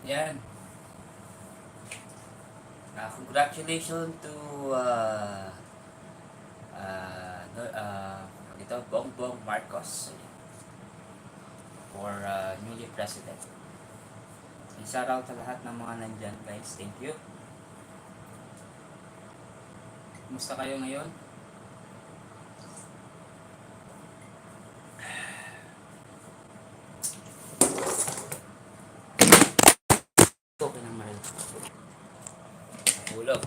Yan. Congratulations to no, ito, Bongbong Marcos for newly president. Isa raw sa lahat ng mga nandyan, guys. Thank you. Kumusta kayo ngayon? Okay naman rin. Hulog.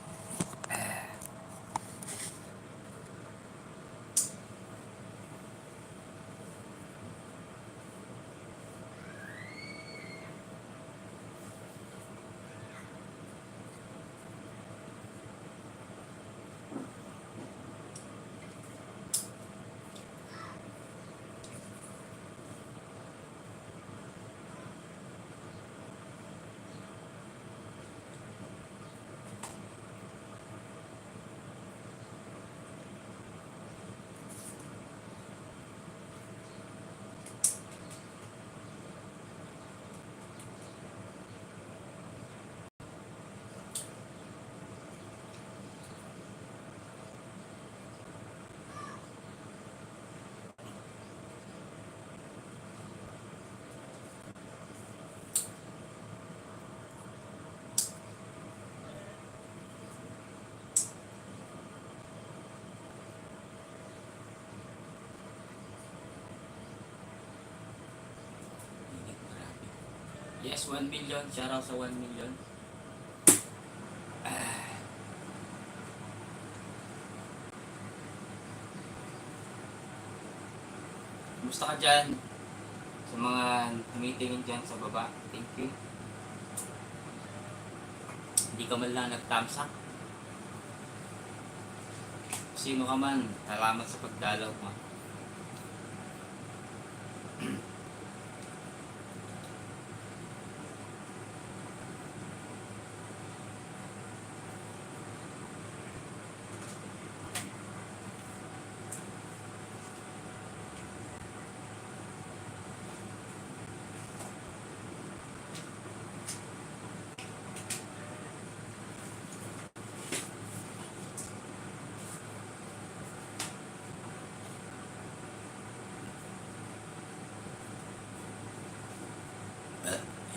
Yes, 1 million. Shout out sa 1 million. Kumusta ka dyan? Sa mga tumitingin dyan sa baba. Thank you. Hindi ka man lang nagtamsak. Sino ka man, salamat sa pagdalaw mo.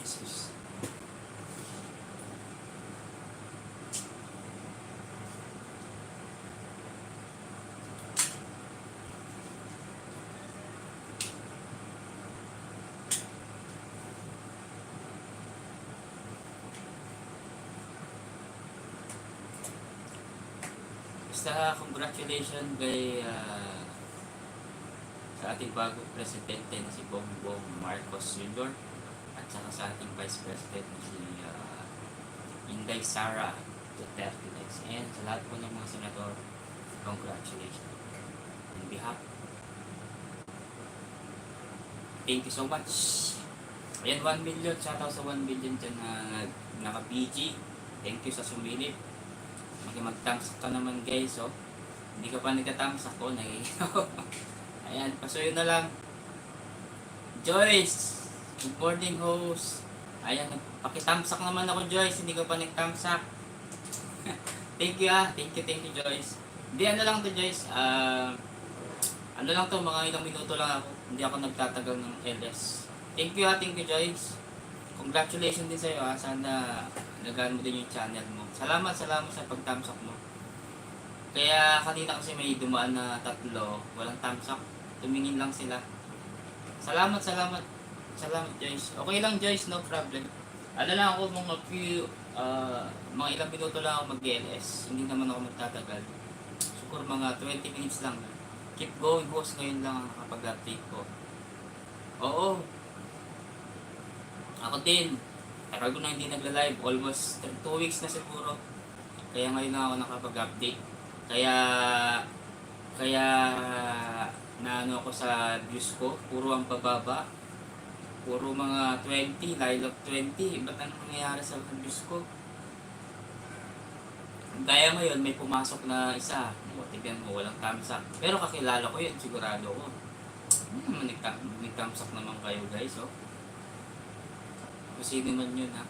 Jesus. Basta congratulations kay sa ating bagong presidente na si Bongbong Marcos Jr. at saka sa ating vice president na si Inday Sara Duterte. And sa lahat po ng mga senador, congratulations. On behalf, thank you so much. Ayan, 1 million. Shout out sa 1 million dyan na naka-PG. Thank you sa sumilip. Magtamsak ka naman guys, oh. Hindi ka pa nagtatamsak ko, Ayan, pasuyo na lang. Joyce, good morning host. Ayan, pakitamsak naman ako Joyce, hindi ka pa nagtamsak. Thank you thank you Joyce. Hindi, ano lang to Joyce, ano lang to, mga ilang minuto lang ako. Hindi ako nagtatagal ng LS. Thank you Joyce. Congratulations din sa'yo sana nagaan mo din yung channel mo. Salamat sa pagtamsak mo. Kaya kanina kasi may dumaan na 3, walang tamsak. Tumingin lang sila. Salamat Joyce. Okay lang Joyce, no problem. Ano lang ako, mga ilang minuto lang ako mag-LS. Hindi naman ako magtatagal. Siguro mga 20 minutes lang. Keep going boss, ngayon lang ang kapag-update ko. Oo. Ako din. Tagal ko na hindi nagla-live. Almost 2 weeks na siguro. Kaya ngayon na ako nakapag-update. Kaya na ano ako sa views ko. Puro ang pababa. Puro mga 20, live of 20. Ba't ano nangyayari sa views ko? Kaya ngayon may pumasok na isa. Tignan mo, walang thumbs up. Pero kakilala ko yun, sigurado ko. Nag-thumbs up naman kayo guys, oh. Kung sino man yun, ha.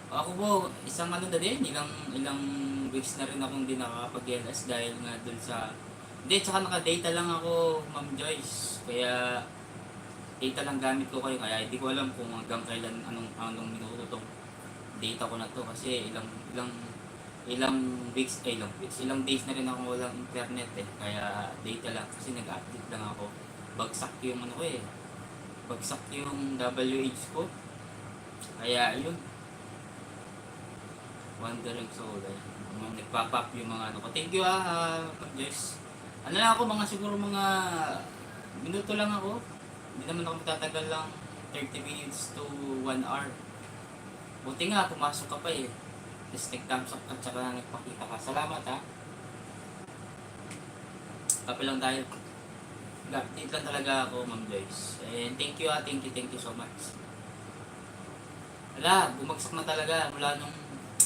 Ako po, isang ano na din, ilang weeks na rin akong di nakakapag-LS dahil nga dun sa... Hindi, tsaka naka-data lang ako, Ma'am Joyce. Kaya data lang gamit ko kayo, kaya hindi ko alam kung hanggang kailan, anong minuto tong data ko na to. Kasi ilang weeks, ilang days na rin ako walang internet eh. Kaya data lang, kasi nag-update lang ako. Bagsak yung ano ko eh, bagsak yung WH ko. Kaya yun, wondering soul eh. Nagpa-pop yung mga ano ko. Thank you Ma'am Joyce. Ano lang ako, siguro mga minuto lang ako. Hindi naman ako magtatagal lang 30 minutes to 1 hour. Buti nga, pumasok ka pa eh. Tapos nag-thumbs up at saka nagpakita ka. Salamat ha. Kape lang tayo. Update lang talaga ako, Ma'am Joyce. And thank you thank you so much. Wala, bumagsak na talaga. Mula nung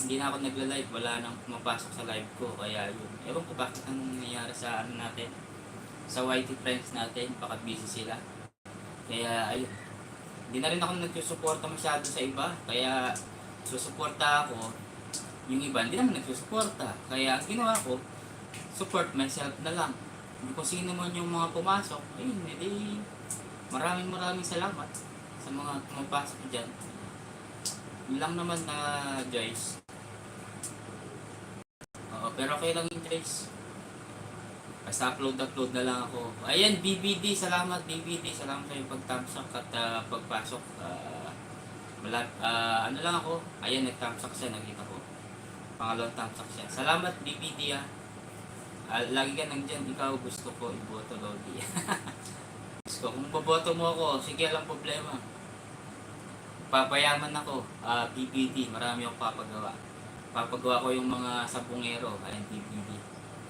hindi na ako nagla-live, wala nang pumapasok sa live ko. Kaya yun. Ewan ko bakit anong nangyayari sa ano natin. Sa YT friends natin, baka busy sila. Kaya ayun. Hindi na rin ako nagsusuporta masyado sa iba. Kaya susuporta ako. Yung iba, hindi naman nagsusuporta. Kaya ang ginawa ko, support myself na lang. Kung sino man yung mga pumasok, ayun, hindi. Maraming salamat sa mga pumapasok dyan. Yun lang naman na Joyce. Oo, pero okay lang yung Joyce. Basta upload na lang ako. Ayan, BBD, salamat BBD. Salamat sa yung pag-thumbs up at pagpasok. Ano lang ako. Ayan, nag-thumbs up siya, nakita ko. Pangalawang thumbs up siya. Salamat BBD lagi ka nandyan, ikaw gusto ko iboto Lodi. Gusto kung boboto mo ako, sige lang problema. Papayaman ako, BBD, marami akong papagawa. Papagawa ko yung mga sabungero, ayan BBD.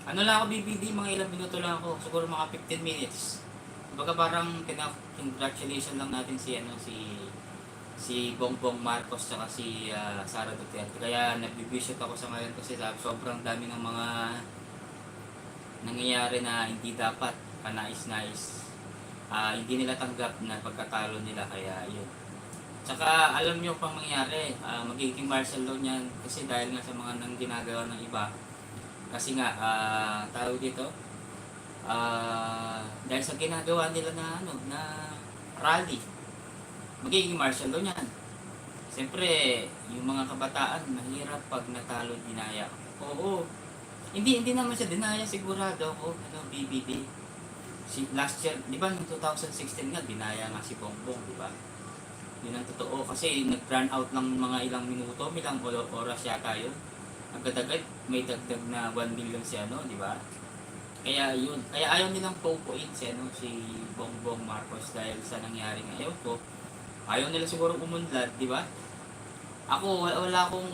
Ano lang ako BBD, mga ilang minuto lang ako, siguro mga 15 minutes. Baga parang congratulations lang natin si Bongbong Marcos at si Sara Duterte. Kaya nag-visit ako sa ngayon kasi sobrang dami ng mga nangyayari na hindi dapat, kanais-nais. Hindi nila tanggap na pagkatalo nila, kaya yun. Tsaka alam nyo pang mangyari, magiging martial law niyan kasi dahil nga sa mga nang ginagawa ng iba. Kasi nga, tawag dito, dahil sa ginagawa nila na rally, magiging martial law niyan. Siyempre, yung mga kabataan, mahirap pag natalo, dinaya. Oo, hindi naman siya dinaya, sigurado ako, BBD. Last year, di ba, noong 2016 nga, dinaya nga si Bongbong, di ba? Yun ang totoo, kasi nag-run out lang mga ilang minuto, ilang oras yata yun. Agad-agad, may dagdag na 1 million si di ba? Kaya yun, kaya ayaw nilang paupuin si Bongbong Marcos dahil sa nangyari ngayon ko. Ayaw nila siguro umunlad, di ba? Ako, wala akong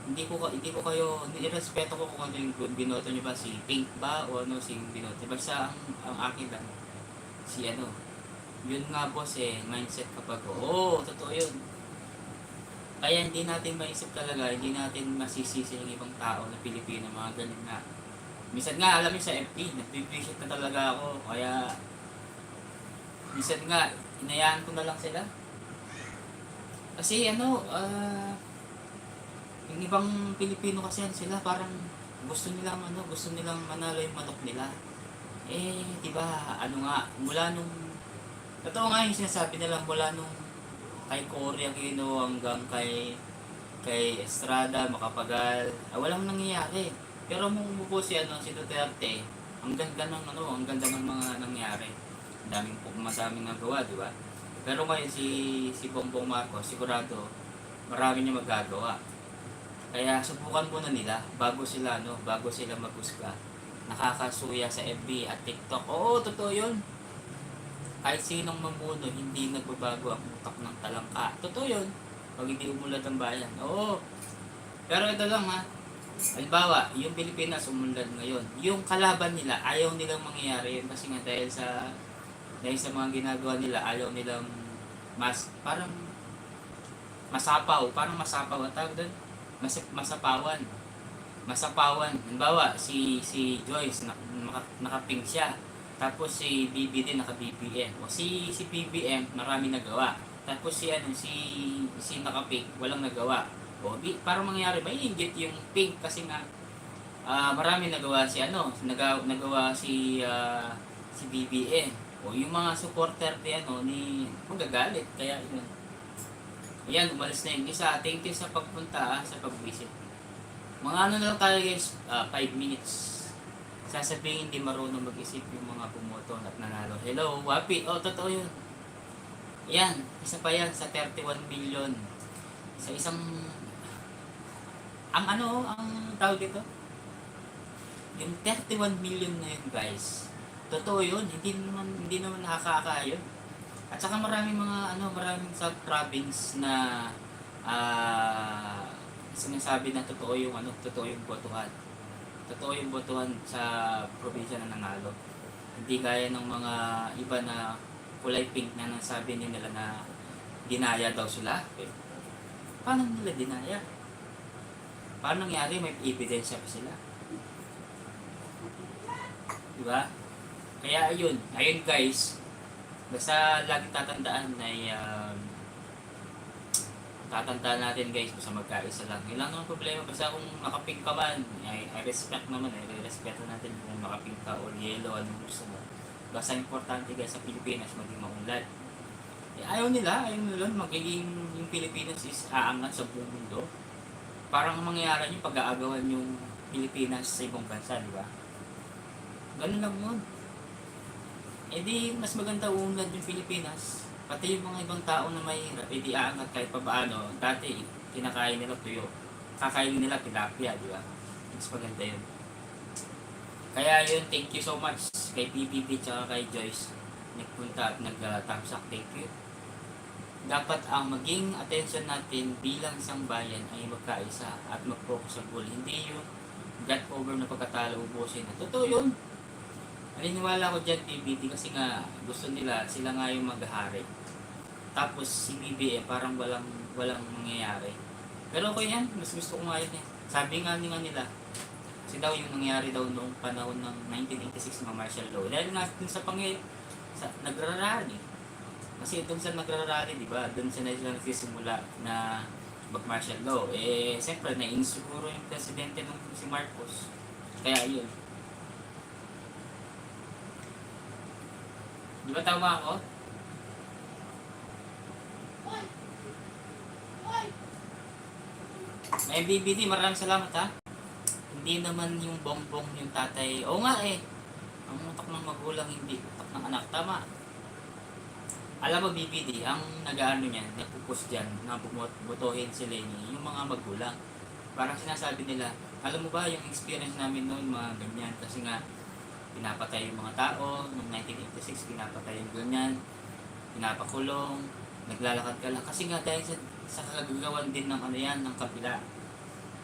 hindi ko kayo, nirespeto ko kung ano yung binoto nyo ba, si Pink ba o si binoto. Basta ang akin lang, yun nga boss mindset kapag, totoo yun. Kaya hindi natin maisip talaga, hindi natin masisisi yung ibang tao na Pilipino, mga ganun nga. Minsan nga, alam mo sa FP, nag-visit na talaga ako, kaya minsan nga, inayaan ko na lang sila. Kasi yung ibang Pilipino kasi sila parang gusto nilang manalo yung manok nila. Di ba, mula nung totoo nga yung sinasabi nila mula nung kay Cory Aquino hanggang kay Estrada, Macapagal, walang nangyayari. Pero mong umupo si Duterte, ang ganda ng mga nangyari. Madaming nagawa, di ba? Pero ngayon si Bongbong Marcos, sigurado marami niya magagawa. Kaya subukan muna nila bago sila maghusga. Nakakasuya sa FB at TikTok. Oo, totoo 'yun. Kahit sinong mamuno, hindi nagbabago ang utak ng talangka. Totoo 'yun. Pag hindi umunlad ang bayan. Oo. Pero ito lang halimbawa, yung Pilipinas umunlad ngayon. Yung kalaban nila, ayaw nilang mangyayari yun kasi nga dahil sa mga ginagawa nila, ayaw nilang parang masapaw ang tawag doon. Masapawan. Halimbawa, si Joyce nakapink siya. Tapos si BBD naka-BBM. O si BBM marami nagawa. Tapos si naka-pink, walang nagawa. O, parang mangyari, may inggit yung pink kasi nga, marami nagawa nagawa si BBM. O, yung mga supporter ni magagalit. Kaya, yun. Ayan, umalis na yung isa. Thank you sa pagpunta, sa pag-visit. Mga ano na lang tayo guys, 5 minutes. Sasabihin hindi marunong mag-isip yung mga bumoto at nanalo. Hello, Wapi. Oh, totoo yun. Yan, isa pa yan sa 31 million. Sa isang, ang tawag dito? Yung 31 million na yun guys. Totoo yun, hindi naman nakakaayon. At saka maraming maraming sub-province na sinasabi na totoo yung botohan. Totoo yung botohan sa probinsya na nanalo. Hindi gaya ng mga iba na kulay pink na nasabi nila na dinaya daw sila. Paano nila dinaya? Paano nangyari? May ebidensya pa sila. Diba? Kaya ayun guys, basta lagi tatandaan na tatandaan natin guys basta magkaisa lang. Yun lang ang problema. Basta kung nakapink ka man, I respect naman. I-respeto natin kung nakapink ka or yellow, anong gusto mo. Basta importante guys sa Pilipinas maging maunlad. Ayaw nila magiging yung Pilipinas is aangat sa buong mundo. Parang mangyayari yung pag-aagawan yung Pilipinas sa ibang bansa, di ba? Ganun lang yun. Di mas maganda unlad yung Pilipinas. Pati yung mga ibang tao na mahirap, di aangat kahit pa paano. Dati, kinakain nila tuyo. Kakain nila tilapia, di ba? Mas maganda yun. Kaya yun, thank you so much kay PPP tsaka kay Joyce. Nagpunta at nag-thumbs up, thank you. Dapat ang maging attention natin bilang isang bayan ay magkaisa at mag-focus sa goal. Hindi yung got over na pagkatalo ubusin. Totoo yun. Naniniwala ko dyan, PBT, kasi nga gusto nila, sila nga yung maghahari. Tapos si BBM parang walang mangyayari. Pero okay yan, mas gusto ko nga yun eh. Sabi nga nila, kasi daw yung nangyari daw noong panahon ng 1986 ng martial law. Dahil nga dun sa nagrarally. Kasi dun sa nagrarally, di ba? Dun sila nagsisimula na mag-martial law. Siyempre, na-insiguro yung presidente nung si Marcos. Kaya yun. Di ba tama ako? May BBD, maraming salamat ha. Hindi naman yung bongbong yung tatay. Oo nga eh. Ang utak ng magulang, hindi utak ng anak. Tama. Alam mo BBD, ang nag-ano niyan, nagpupus dyan, na bumotohin si Lenny, yung mga magulang. Parang sinasabi nila, alam mo ba yung experience namin noon, mga ganyan. Kasi nga, pinapatay yung mga tao, noong 1986, pinapatay yung ganyan, pinapakulong, naglalakad ka lang. Kasi nga dahil sa kagagawan din ng ng kabila.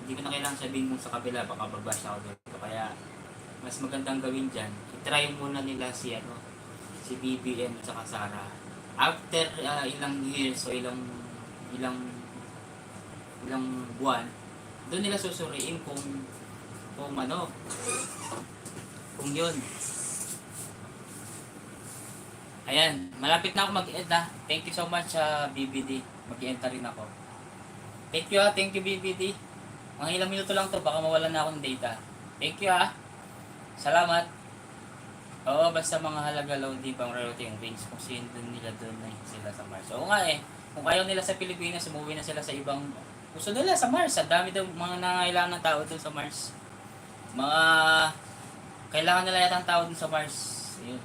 Hindi ko na kailangan sabihin mo sa kabila, baka babash ako dito. Kaya, mas magandang gawin dyan, itry muna nila si BBM at saka Sara. After ilang years o ilang buwan, doon nila susuriin kung yun. Ayan, malapit na ako mag-end ha. Thank you so much BBD. Mag-end rin ako. Thank you BBD. Mga ilang minuto lang to, baka mawalan na akong data. Thank you Salamat. Oo, basta mga halaga low, di pang royalty yung wings. Kung sino nila doon na sila sa Mars. Oo nga eh. Kung ayaw nila sa Pilipinas, umuwi na sila sa ibang... Gusto nila sa Mars. Ang dami daw mga nangailangan ng tao doon sa Mars. Kailangan nila yata ang tao dun sa Mars. Yun.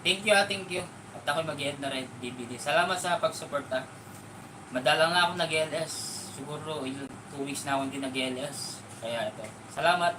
Thank you. At ako'y mag-end na rin, BBD. Salamat sa pag-support Madalang na ako nag-LS. Siguro 2 weeks na ako hindi nag-LS. Kaya ito. Salamat.